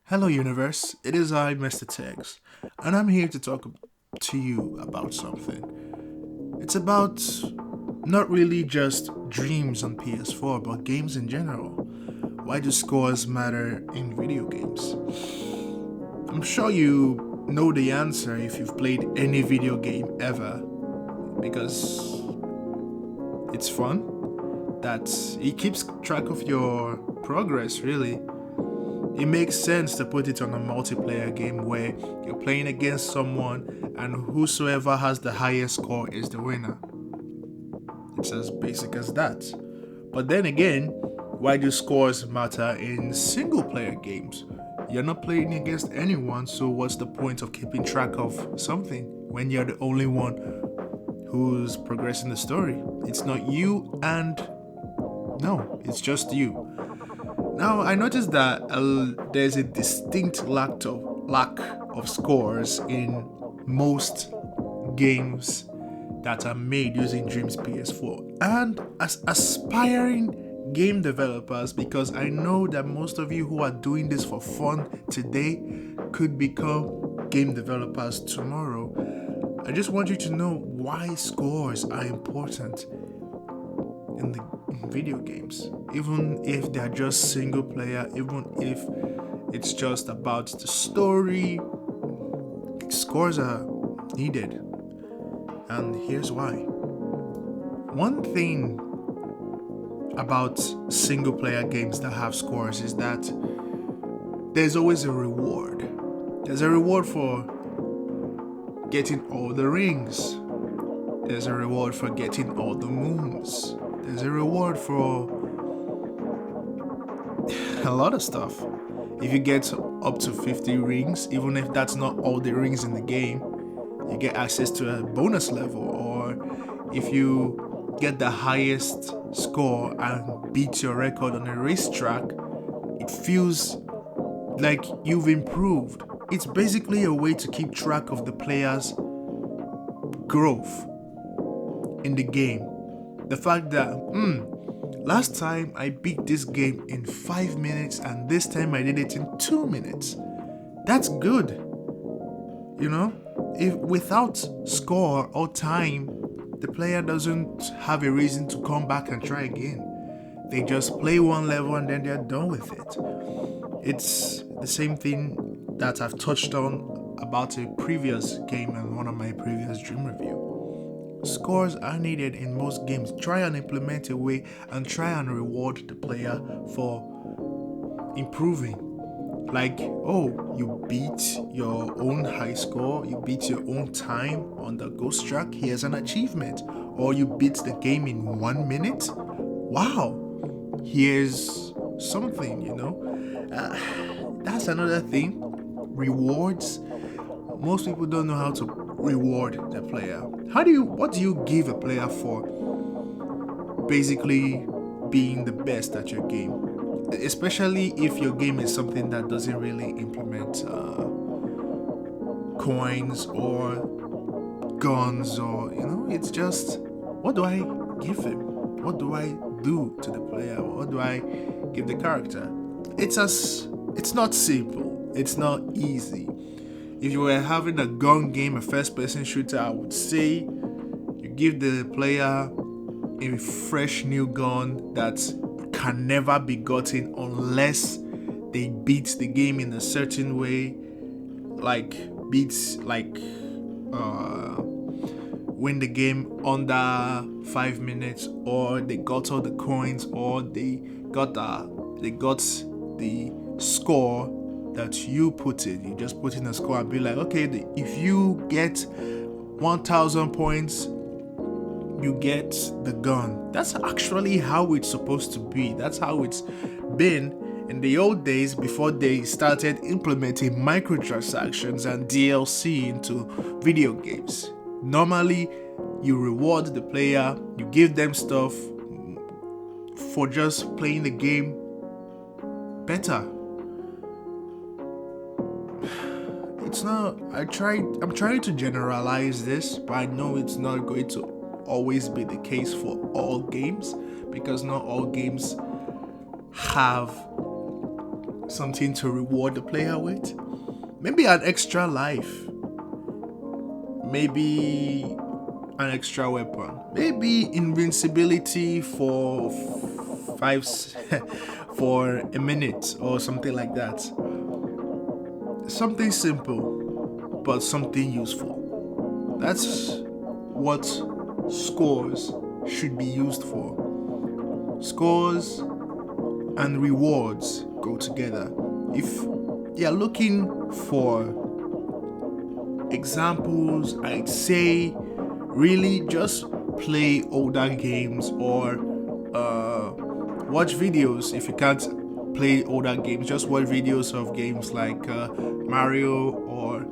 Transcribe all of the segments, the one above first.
Hello, universe. It is I, Mr. Tex, and I'm here to talk to you about something. It's about not really just dreams on PS4, but games in general. Why do scores matter in video games? I'm sure you know the answer if you've played any video game ever, because it's fun. That it keeps track of your progress, really. It makes sense to put it on a multiplayer game where you're playing against someone and whosoever has the highest score is the winner. It's as basic as that. But then again, why do scores matter in single player games? You're not playing against anyone, so what's the point of keeping track of something when you're the only one who's progressing the story? It's not you, and no, it's just you. Now, I noticed that there's a distinct lack of scores in most games that are made using Dreams PS4. And as aspiring game developers, because I know that most of you who are doing this for fun today could become game developers tomorrow, I just want you to know why scores are important in video games, even if they're just single player, even if it's just about the story. Scores are needed, and here's why. One thing about single player games that have scores is that there's always a reward. There's a reward for getting all the rings. There's a reward for getting all the moons. There's a reward for a lot of stuff. If you get up to 50 rings, even if that's not all the rings in the game, you get access to a bonus level. Or if you get the highest score and beat your record on a racetrack, it feels like you've improved. It's basically a way to keep track of the player's growth in the game. The fact that, last time I beat this game in 5 minutes and this time I did it in 2 minutes. That's good. You know? If without score or time, the player doesn't have a reason to come back and try again. They just play one level and then they're done with it. It's the same thing that I've touched on about a previous game in one of my previous dream review. Scores are needed in most games. Try and implement a way and try and reward the player for improving. Like, oh, you beat your own high score, you beat your own time on the ghost track, here's an achievement. Or you beat the game in 1 minute. Wow, here's something. That's another thing. Rewards. Most people don't know how to reward the player. What do you give a player for basically being the best at your game? Especially if your game is something that doesn't really implement coins or guns, or it's just, what do I give him? What do I do to the player? What do I give the character? It's not simple. It's not easy. If you were having a gun game, a first-person shooter, I would say you give the player a fresh new gun that can never be gotten unless they beat the game in a certain way, like win the game under 5 minutes, or they got all the coins, or they got the score that you put in. You just put in a score and be like, okay, if you get 1,000 points, you get the gun. That's actually how it's supposed to be. That's how it's been in the old days before they started implementing microtransactions and DLC into video games. Normally, you reward the player, you give them stuff for just playing the game better. It's not, I'm trying to generalize this, but I know it's not going to always be the case for all games, because not all games have something to reward the player with. Maybe an extra life. Maybe an extra weapon. Maybe invincibility for for a minute or something like that. Something simple, but something useful. That's what scores should be used for. Scores and rewards go together. If you're looking for examples, I'd say really just play older games or watch videos. If you can't play older games, just watch videos of games like Mario or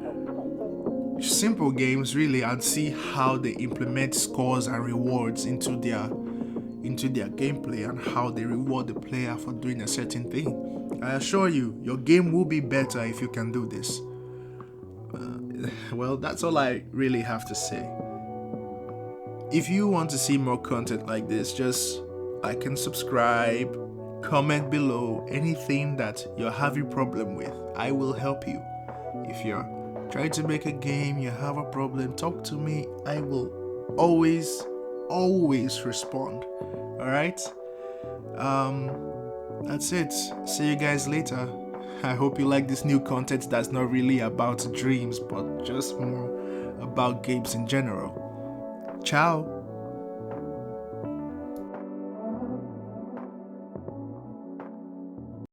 simple games really, and see how they implement scores and rewards into their gameplay and how they reward the player for doing a certain thing. I assure you, your game will be better if you can do this. Well, that's all I really have to say. If you want to see more content like this, just like and subscribe, comment below anything that you're having problem with. I will help you. If you're trying to make a game, you have a problem, talk to me. I will always respond. All right? That's it. See you guys later. I hope you like this new content that's not really about dreams, but just more about games in general. Ciao.